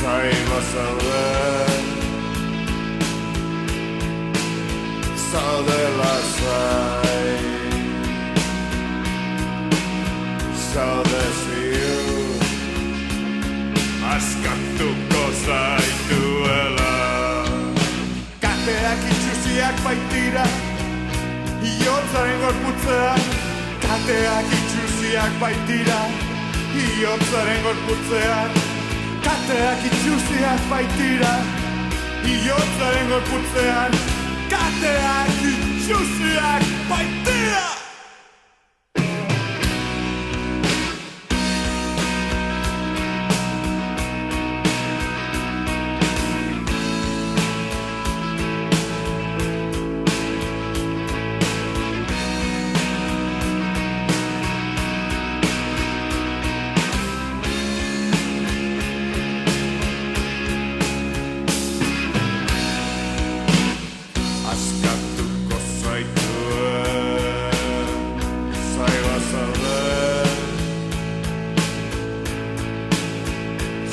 zaila zaude, zaude lasai, zaude ziur, askatuko zaituela. Kateak itxusiak baitira, iotzaren gorputzean. Kateak itxusiak baitira, iotzaren gorputzean. Kateak itxusiak baitira, iotzaren gorputzean. Kateak itxusiak baitira. Askatuko zaituen, zaila zaude,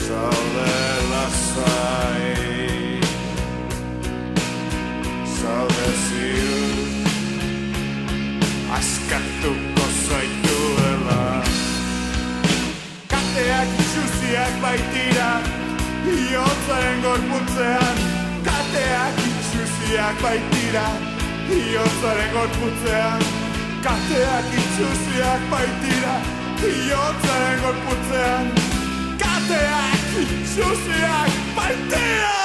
zaude lasai, zaude ziur, askatuko zaituela. Kateak itxusiak baitira, iotzaren gorputzean. Kateak itxusiak baitira, iotzaren gorputzean. Kateak itxusiak baitira, iotzaren gorputzean. Kateak itxusiak baitira.